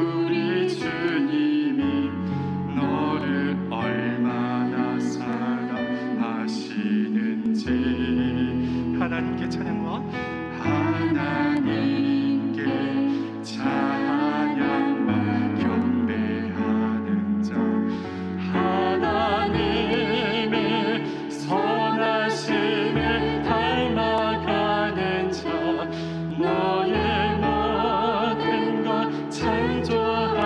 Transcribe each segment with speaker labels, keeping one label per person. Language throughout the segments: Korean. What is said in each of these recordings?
Speaker 1: 우리 주님이 너를 얼마나 사랑하시는지 하나님께 찬양과 하나님께 찬양과 경배하는 자 하나님의 선하심을 닮아가는 자 너의 모든 것 창조하신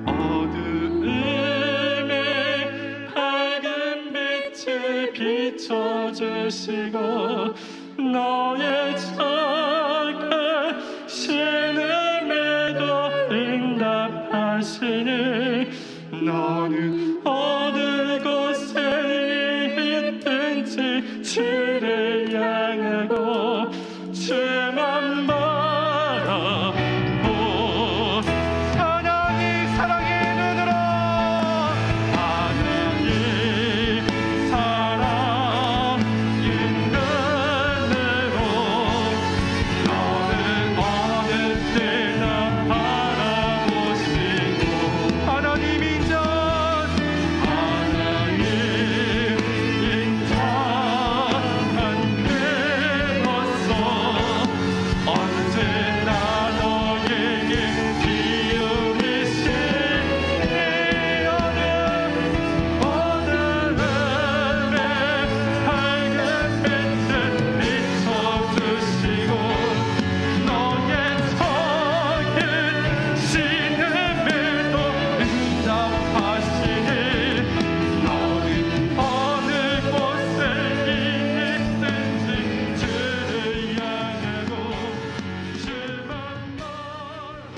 Speaker 1: 어두움에 밝은 빛을 비춰주시고 너의 작은 신음에도 응답하시니 너는 어느 곳에 있든지 주를 향하고 주만 바라보 하나님 사랑의 눈으로 하나님 사랑의 눈으로 너는 어느 때나 바라보시고 하나님 인자 언제나 너에게 기울이시니 어둠에 밝은 빛을 비춰주시고 너의 적은 신음에도 응답하시니 너는 어느 곳에 있든지 주를 향하고 주만 바라보고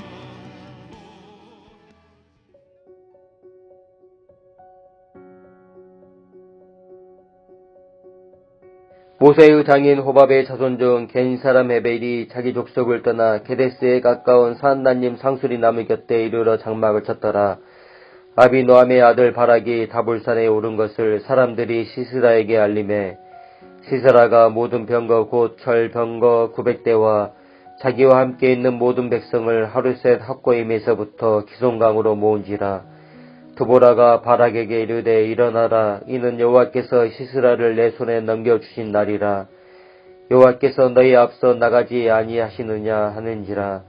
Speaker 2: 모세의 장인 호밥의 자손 중 겐 사람 헤벨이 자기 족속을 떠나 게데스에 가까운 산나님 상수리 나무 곁에 이르러 장막을 쳤더라. 아비노함의 아들 바락이 다불산에 오른 것을 사람들이 시스라에게 알림해 시스라가 모든 병거 곧 철 병거 900대와 자기와 함께 있는 모든 백성을 하루셋 학고임에서부터 기송강으로 모은지라. 드보라가 바락에게 이르되 일어나라. 이는 여호와께서 시스라를 내 손에 넘겨주신 날이라. 여호와께서 너희 앞서 나가지 아니하시느냐 하는지라.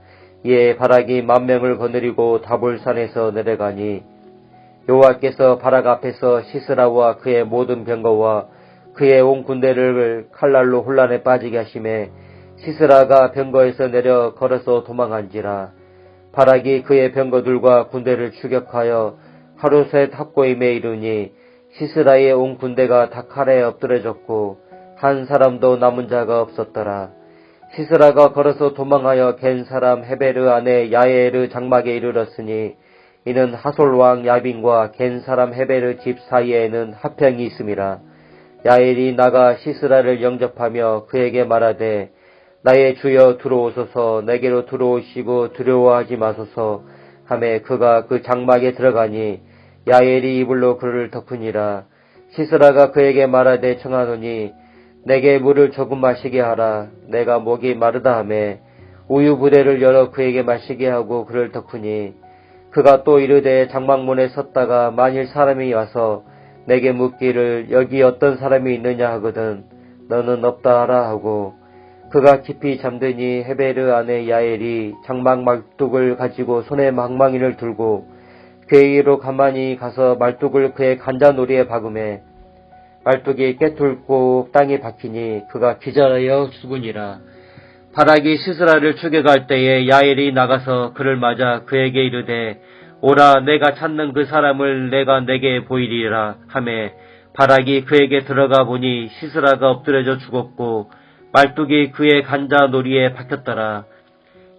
Speaker 2: 이에 바락이 10,000명을 거느리고 다볼산에서 내려가니 여호와께서 바락 앞에서 시스라와 그의 모든 병거와 그의 온 군대를 칼날로 혼란에 빠지게 하심에 시스라가 병거에서 내려 걸어서 도망한지라. 바락이 그의 병거들과 군대를 추격하여 하루셋 합고임에 이르니 시스라의 온 군대가 다 칼에 엎드려졌고 한 사람도 남은 자가 없었더라. 시스라가 걸어서 도망하여 겐 사람 헤베르 아내 야에르 장막에 이르렀으니 이는 하솔 왕 야빈과 겐 사람 헤베르 집 사이에는 하평이 있음이라. 야엘이 나가 시스라를 영접하며 그에게 말하되 나의 주여 들어오소서. 내게로 들어오시고 두려워하지 마소서 하매 그가 그 장막에 들어가니 야엘이 이불로 그를 덮으니라. 시스라가 그에게 말하되 청하노니 내게 물을 조금 마시게 하라. 내가 목이 마르다 하매 우유 부대를 열어 그에게 마시게 하고 그를 덮으니 그가 또 이르되 장막문에 섰다가 만일 사람이 와서 내게 묻기를 여기 어떤 사람이 있느냐 하거든 너는 없다 하라 하고 그가 깊이 잠드니 헤베르 아내 야엘이 장막 말뚝을 가지고 손에 망망이를 들고 그에게로 가만히 가서 말뚝을 그의 간자놀이에 박음에 말뚝이 깨뚫고 땅에 박히니 그가 기절하여 죽으니라. 바락이 시스라를 추격할 때에 야엘이 나가서 그를 맞아 그에게 이르되 오라 내가 찾는 그 사람을 내가 내게 보이리라 하매 바락이 그에게 들어가 보니 시스라가 엎드려져 죽었고 말뚝이 그의 간자놀이에 박혔더라.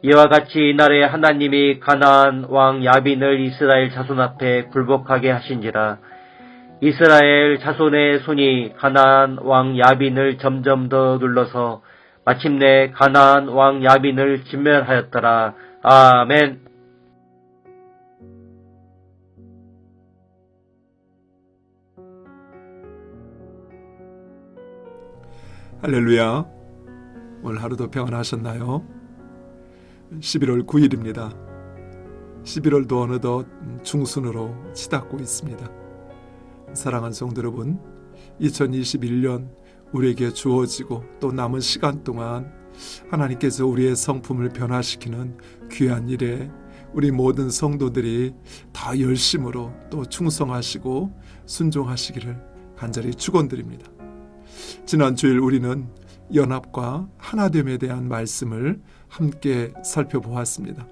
Speaker 2: 이와 같이 이날에 하나님이 가나안 왕 야빈을 이스라엘 자손 앞에 굴복하게 하신지라. 이스라엘 자손의 손이 가나안 왕 야빈을 점점 더 눌러서 마침내 가나안 왕 야빈을 진멸하였더라. 아멘.
Speaker 3: 할렐루야. 오늘 하루도 평안하셨나요? 11월 9일입니다. 11월도 어느덧 중순으로 치닫고 있습니다. 사랑하는 성도 여러분, 2021년 우리에게 주어지고 또 남은 시간 동안 하나님께서 우리의 성품을 변화시키는 귀한 일에 우리 모든 성도들이 다 열심으로 또 충성하시고 순종하시기를 간절히 축원드립니다. 지난 주일 우리는 연합과 하나됨에 대한 말씀을 함께 살펴보았습니다.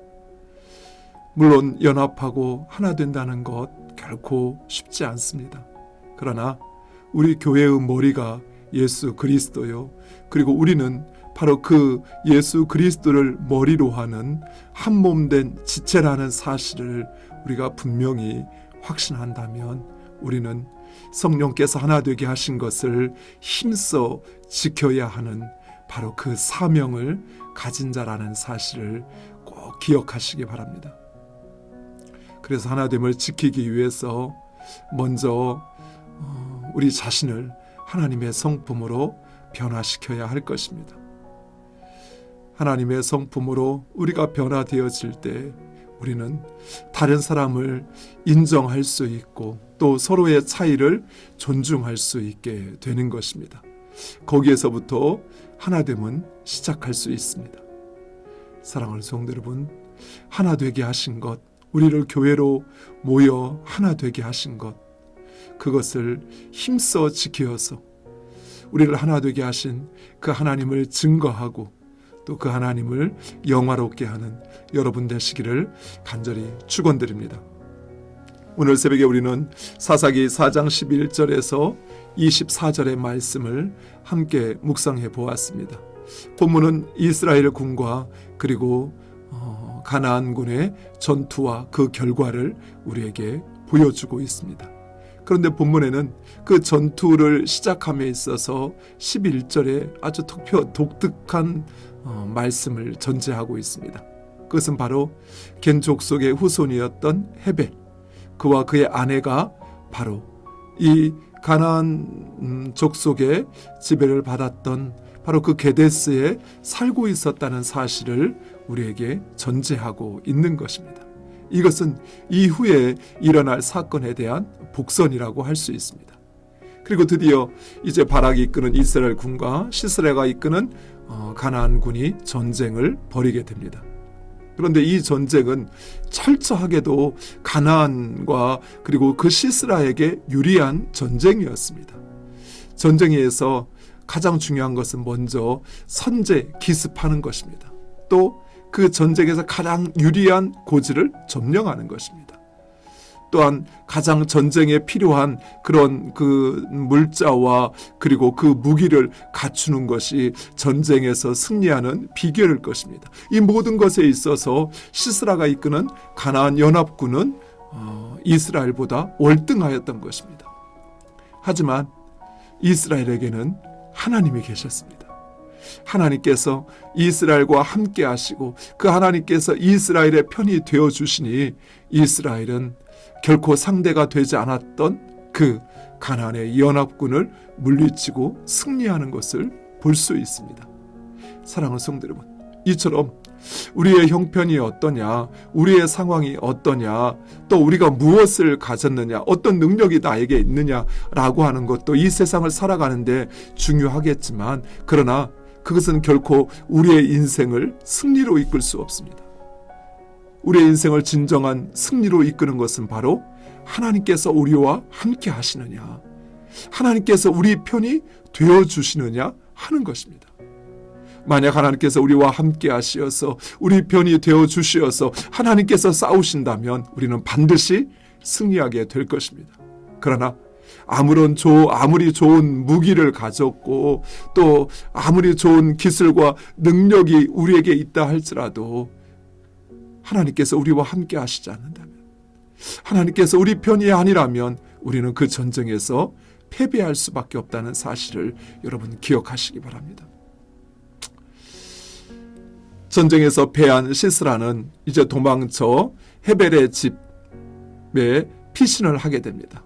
Speaker 3: 물론 연합하고 하나 된다는 것 결코 쉽지 않습니다. 그러나 우리 교회의 머리가 예수 그리스도요. 그리고 우리는 바로 그 예수 그리스도를 머리로 하는 한 몸 된 지체라는 사실을 우리가 분명히 확신한다면 우리는 성령께서 하나 되게 하신 것을 힘써 지켜야 하는 바로 그 사명을 가진 자라는 사실을 꼭 기억하시기 바랍니다. 그래서 하나됨을 지키기 위해서 먼저 우리 자신을 하나님의 성품으로 변화시켜야 할 것입니다. 하나님의 성품으로 우리가 변화되어질 때 우리는 다른 사람을 인정할 수 있고 또 서로의 차이를 존중할 수 있게 되는 것입니다. 거기에서부터 하나됨은 시작할 수 있습니다. 사랑하는 성도 여러분, 하나 되게 하신 것, 우리를 교회로 모여 하나 되게 하신 것, 그것을 힘써 지켜서 우리를 하나 되게 하신 그 하나님을 증거하고 또 그 하나님을 영화롭게 하는 여러분 되시기를 간절히 축원드립니다. 오늘 새벽에 우리는 사사기 4장 11절에서 24절의 말씀을 함께 묵상해 보았습니다. 본문은 이스라엘 군과 그리고 가나안군의 전투와 그 결과를 우리에게 보여주고 있습니다. 그런데 본문에는 그 전투를 시작함에 있어서 11절에 아주 독특한 말씀을 전제하고 있습니다. 그것은 바로 겐 족속의 후손이었던 헤벨, 그와 그의 아내가 바로 이 가나안 족속의 지배를 받았던 바로 그 게데스에 살고 있었다는 사실을 우리에게 전제하고 있는 것입니다. 이것은 이후에 일어날 사건에 대한 복선이라고 할 수 있습니다. 그리고 드디어 이제 바락이 이끄는 이스라엘 군과 시스라가 이끄는 가나안 군이 전쟁을 벌이게 됩니다. 그런데 이 전쟁은 철저하게도 가나안과 그리고 그 시스라에게 유리한 전쟁이었습니다. 전쟁에서 가장 중요한 것은 먼저 선제 기습하는 것입니다. 또 그 전쟁에서 가장 유리한 고지를 점령하는 것입니다. 또한 가장 전쟁에 필요한 그런 그 물자와 그리고 그 무기를 갖추는 것이 전쟁에서 승리하는 비결일 것입니다. 이 모든 것에 있어서 시스라가 이끄는 가나안 연합군은 이스라엘보다 월등하였던 것입니다. 하지만 이스라엘에게는 하나님이 계셨습니다. 하나님께서 이스라엘과 함께 하시고 그 하나님께서 이스라엘의 편이 되어 주시니 이스라엘은 결코 상대가 되지 않았던 그 가나안의 연합군을 물리치고 승리하는 것을 볼 수 있습니다. 사랑하는 성도 여러분, 이처럼 우리의 형편이 어떠냐, 우리의 상황이 어떠냐, 또 우리가 무엇을 가졌느냐, 어떤 능력이 나에게 있느냐라고 하는 것도 이 세상을 살아가는데 중요하겠지만, 그러나 그것은 결코 우리의 인생을 승리로 이끌 수 없습니다. 우리의 인생을 진정한 승리로 이끄는 것은 바로 하나님께서 우리와 함께 하시느냐, 하나님께서 우리 편이 되어주시느냐 하는 것입니다. 만약 하나님께서 우리와 함께 하시어서 우리 편이 되어주시어서 하나님께서 싸우신다면 우리는 반드시 승리하게 될 것입니다. 그러나 아무리 좋은 무기를 가졌고 또 아무리 좋은 기술과 능력이 우리에게 있다 할지라도 하나님께서 우리와 함께 하시지 않는다면, 하나님께서 우리 편이 아니라면 우리는 그 전쟁에서 패배할 수밖에 없다는 사실을 여러분 기억하시기 바랍니다. 전쟁에서 패한 시스라는 이제 도망쳐 헤벨의 집에 피신을 하게 됩니다.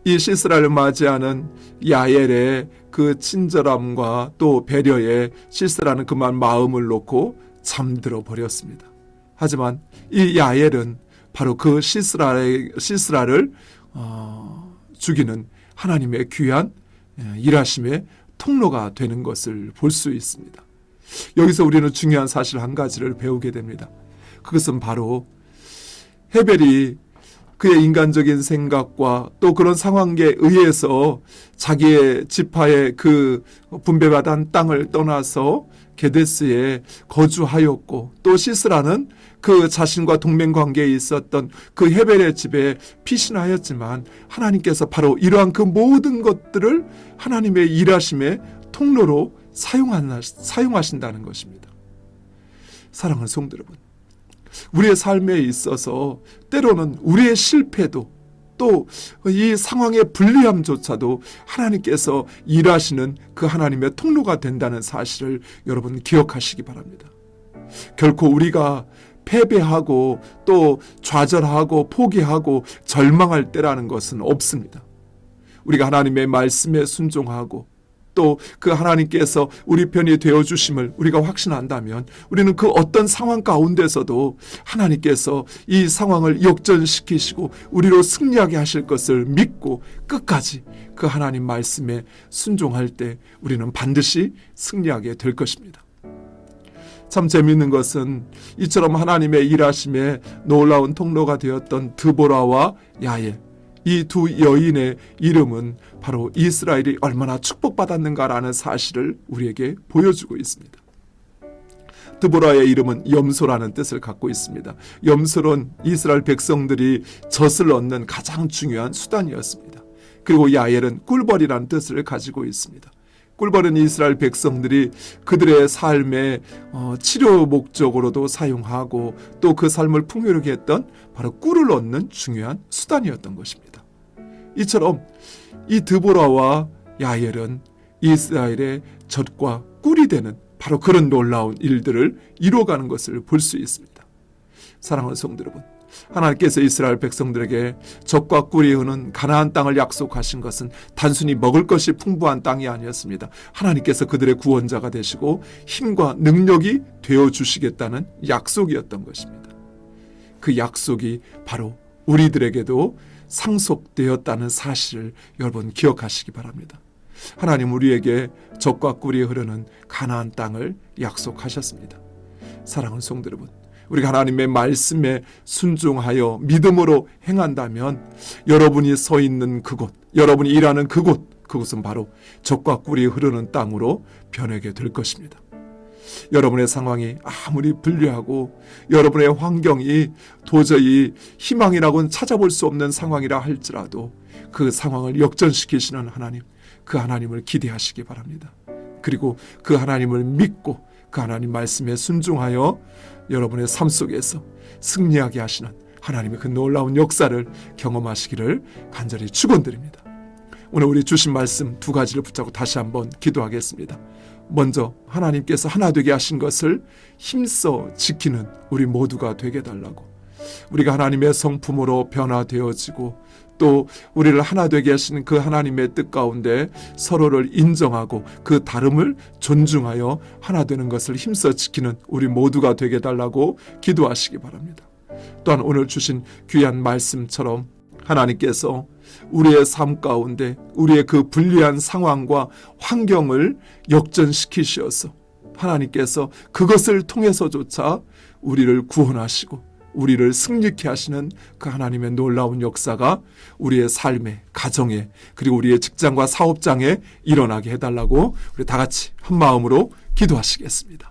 Speaker 3: 이 시스라를 맞이하는 야엘의 그 친절함과 또 배려에 시스라는 그만 마음을 놓고 잠들어 버렸습니다. 하지만 이 야엘은 바로 그 시스라를 죽이는 하나님의 귀한 일하심의 통로가 되는 것을 볼 수 있습니다. 여기서 우리는 중요한 사실 한 가지를 배우게 됩니다. 그것은 바로 헤벨이 그의 인간적인 생각과 또 그런 상황에 의해서 자기의 지파의 그 분배받은 땅을 떠나서 게데스에 거주하였고, 또 시스라는 그 자신과 동맹 관계에 있었던 그 헤벨의 집에 피신하였지만 하나님께서 바로 이러한 그 모든 것들을 하나님의 일하심의 통로로 사용하신다는 것입니다. 사랑하는 성도 여러분, 우리의 삶에 있어서 때로는 우리의 실패도 또 이 상황의 불리함조차도 하나님께서 일하시는 그 하나님의 통로가 된다는 사실을 여러분 기억하시기 바랍니다. 결코 우리가 패배하고 또 좌절하고 포기하고 절망할 때라는 것은 없습니다. 우리가 하나님의 말씀에 순종하고 또 그 하나님께서 우리 편이 되어주심을 우리가 확신한다면 우리는 그 어떤 상황 가운데서도 하나님께서 이 상황을 역전시키시고 우리로 승리하게 하실 것을 믿고 끝까지 그 하나님 말씀에 순종할 때 우리는 반드시 승리하게 될 것입니다. 참 재미있는 것은 이처럼 하나님의 일하심에 놀라운 통로가 되었던 드보라와 야엘, 이 두 여인의 이름은 바로 이스라엘이 얼마나 축복받았는가라는 사실을 우리에게 보여주고 있습니다. 드보라의 이름은 염소라는 뜻을 갖고 있습니다. 염소는 이스라엘 백성들이 젖을 얻는 가장 중요한 수단이었습니다. 그리고 야엘은 꿀벌이라는 뜻을 가지고 있습니다. 꿀벌은 이스라엘 백성들이 그들의 삶의 치료 목적으로도 사용하고 또 그 삶을 풍요롭게 했던 바로 꿀을 얻는 중요한 수단이었던 것입니다. 이처럼 이 드보라와 야엘은 이스라엘의 젖과 꿀이 되는 바로 그런 놀라운 일들을 이루어가는 것을 볼 수 있습니다. 사랑하는 성도 여러분, 하나님께서 이스라엘 백성들에게 젖과 꿀이 흐르는 가나안 땅을 약속하신 것은 단순히 먹을 것이 풍부한 땅이 아니었습니다. 하나님께서 그들의 구원자가 되시고 힘과 능력이 되어주시겠다는 약속이었던 것입니다. 그 약속이 바로 우리들에게도 상속되었다는 사실을 여러분 기억하시기 바랍니다. 하나님 우리에게 젖과 꿀이 흐르는 가나안 땅을 약속하셨습니다. 사랑하는 성도 여러분, 우리가 하나님의 말씀에 순종하여 믿음으로 행한다면 여러분이 서 있는 그곳, 여러분이 일하는 그곳은 바로 젖과 꿀이 흐르는 땅으로 변하게 될 것입니다. 여러분의 상황이 아무리 불리하고 여러분의 환경이 도저히 희망이라고는 찾아볼 수 없는 상황이라 할지라도 그 상황을 역전시키시는 하나님, 그 하나님을 기대하시기 바랍니다. 그리고 그 하나님을 믿고 그 하나님 말씀에 순종하여 여러분의 삶 속에서 승리하게 하시는 하나님의 그 놀라운 역사를 경험하시기를 간절히 축원드립니다. 오늘 우리 주신 말씀 두 가지를 붙잡고 다시 한번 기도하겠습니다. 먼저 하나님께서 하나 되게 하신 것을 힘써 지키는 우리 모두가 되게 달라고, 우리가 하나님의 성품으로 변화되어지고 또 우리를 하나 되게 하시는 그 하나님의 뜻 가운데 서로를 인정하고 그 다름을 존중하여 하나 되는 것을 힘써 지키는 우리 모두가 되게 달라고 기도하시기 바랍니다. 또한 오늘 주신 귀한 말씀처럼 하나님께서 우리의 삶 가운데 우리의 그 불리한 상황과 환경을 역전시키셔서 하나님께서 그것을 통해서조차 우리를 구원하시고 우리를 승리케 하시는 그 하나님의 놀라운 역사가 우리의 삶에, 가정에, 그리고 우리의 직장과 사업장에 일어나게 해달라고 우리 다 같이 한 마음으로 기도하시겠습니다.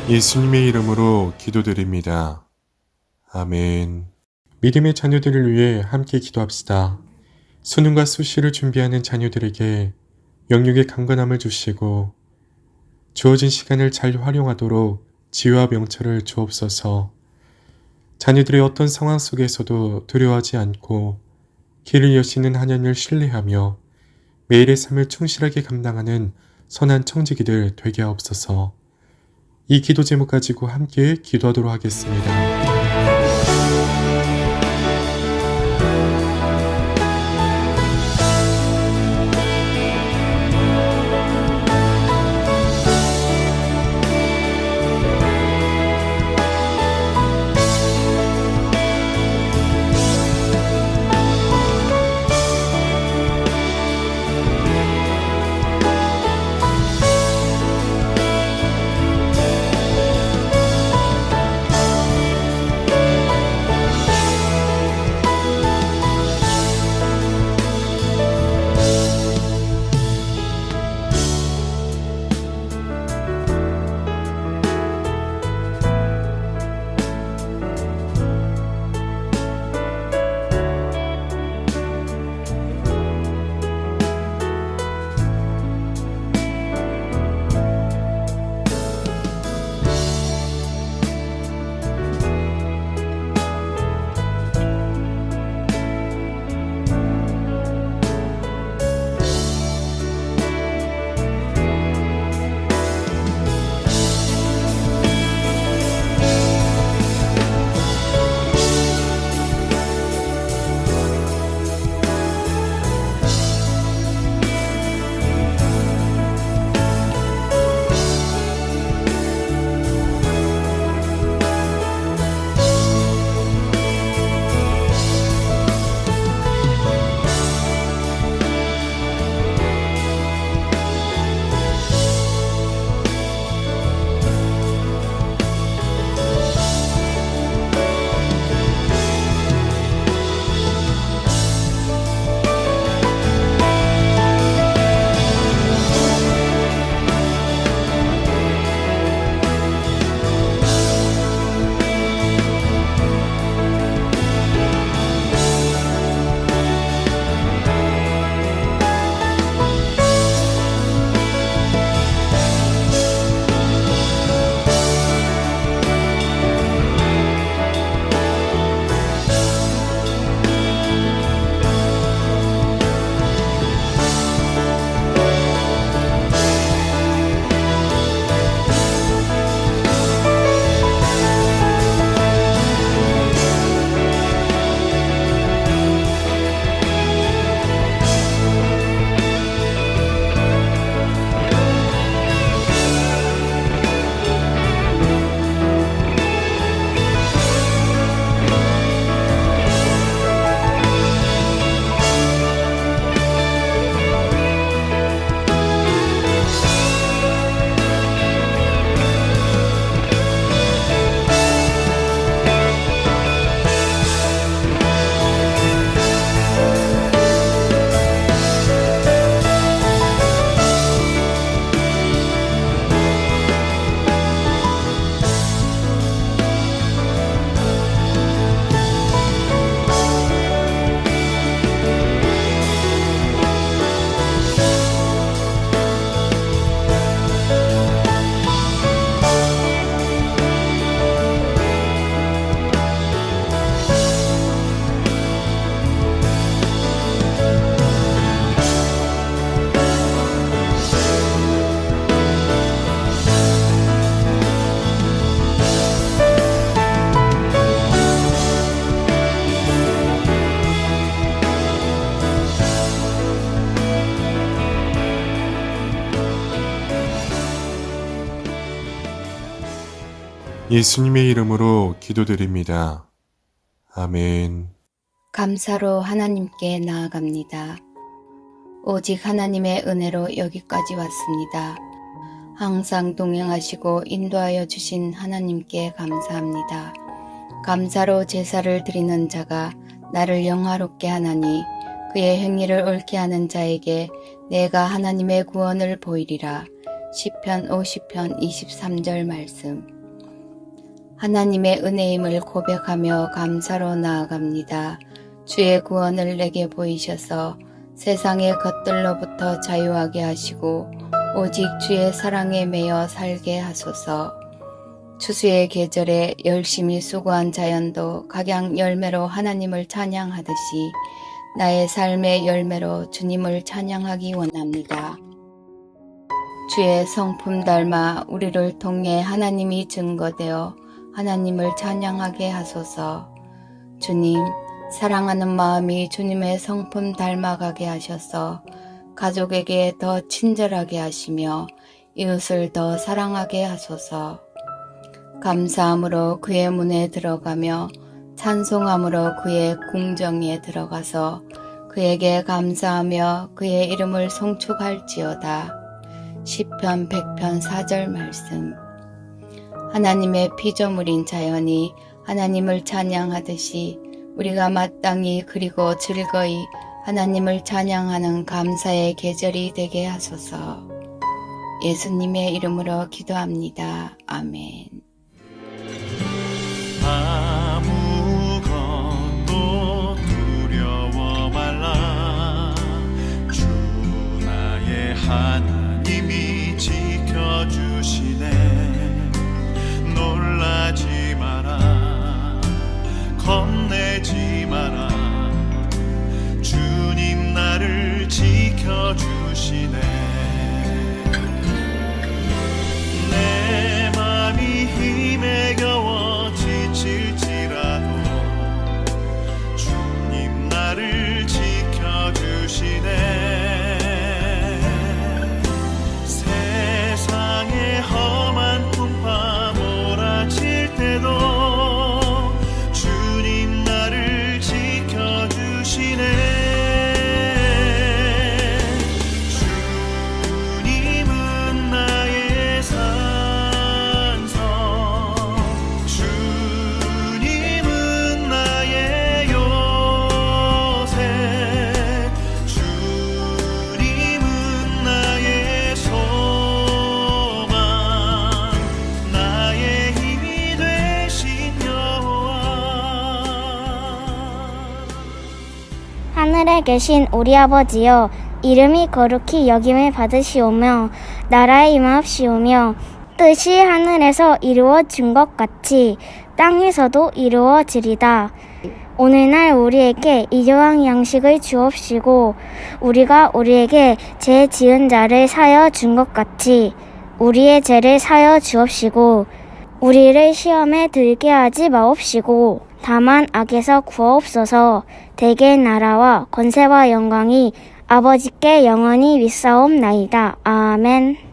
Speaker 4: 예수님의 이름으로 기도드립니다. 아멘. 믿음의 자녀들을 위해 함께 기도합시다. 수능과 수시를 준비하는 자녀들에게 영육의 강건함을 주시고 주어진 시간을 잘 활용하도록 지혜와 명철을 주옵소서. 자녀들의 어떤 상황 속에서도 두려워하지 않고 길을 여시는 하나님을 신뢰하며 매일의 삶을 충실하게 감당하는 선한 청지기들 되게 하옵소서. 이 기도 제목 가지고 함께 기도하도록 하겠습니다. 예수님의 이름으로 기도드립니다. 아멘.
Speaker 5: 감사로 하나님께 나아갑니다. 오직 하나님의 은혜로 여기까지 왔습니다. 항상 동행하시고 인도하여 주신 하나님께 감사합니다. 감사로 제사를 드리는 자가 나를 영화롭게 하나니 그의 행위를 옳게 하는 자에게 내가 하나님의 구원을 보이리라. 시편 50편 23절 말씀. 하나님의 은혜임을 고백하며 감사로 나아갑니다. 주의 구원을 내게 보이셔서 세상의 것들로부터 자유하게 하시고 오직 주의 사랑에 매여 살게 하소서. 추수의 계절에 열심히 수고한 자연도 각양 열매로 하나님을 찬양하듯이 나의 삶의 열매로 주님을 찬양하기 원합니다. 주의 성품 닮아 우리를 통해 하나님이 증거되어 하나님을 찬양하게 하소서. 주님, 사랑하는 마음이 주님의 성품 닮아가게 하셔서 가족에게 더 친절하게 하시며 이웃을 더 사랑하게 하소서. 감사함으로 그의 문에 들어가며 찬송함으로 그의 궁정에 들어가서 그에게 감사하며 그의 이름을 송축할지어다. 시편 100편 4절 말씀. 하나님의 피조물인 자연이 하나님을 찬양하듯이 우리가 마땅히 그리고 즐거이 하나님을 찬양하는 감사의 계절이 되게 하소서. 예수님의 이름으로 기도합니다. 아멘.
Speaker 1: 아무것도 두려워 말라. 주 나의 하나님이 지켜주시네. 놀라지 마라. 겁내지 마라. 주님 나를 지켜주시네. 내 맘이 힘에 겨워 지칠지라도 주님 나를 지켜주시네. 세상의 험한 풍파 몰아칠 때도 주님 나를 지켜주시네. 주님은 나의 산성, 주님은 나의 요새, 주님은 나의 소망, 나의 힘이 되신 여호와.
Speaker 6: 하늘에 계신 우리 아버지여, 이름이 거룩히 여김을 받으시오며 나라의 임하옵시오며 뜻이 하늘에서 이루어진 것 같이 땅에서도 이루어지리다. 오늘날 우리에게 일용할 양식을 주옵시고 우리가 우리에게 죄 지은 자를 사여 준 것 같이 우리의 죄를 사여 주옵시고 우리를 시험에 들게 하지 마옵시고 다만 악에서 구하옵소서. 대개 나라와 권세와 영광이 아버지께 영원히 윗사옵나이다. 아멘.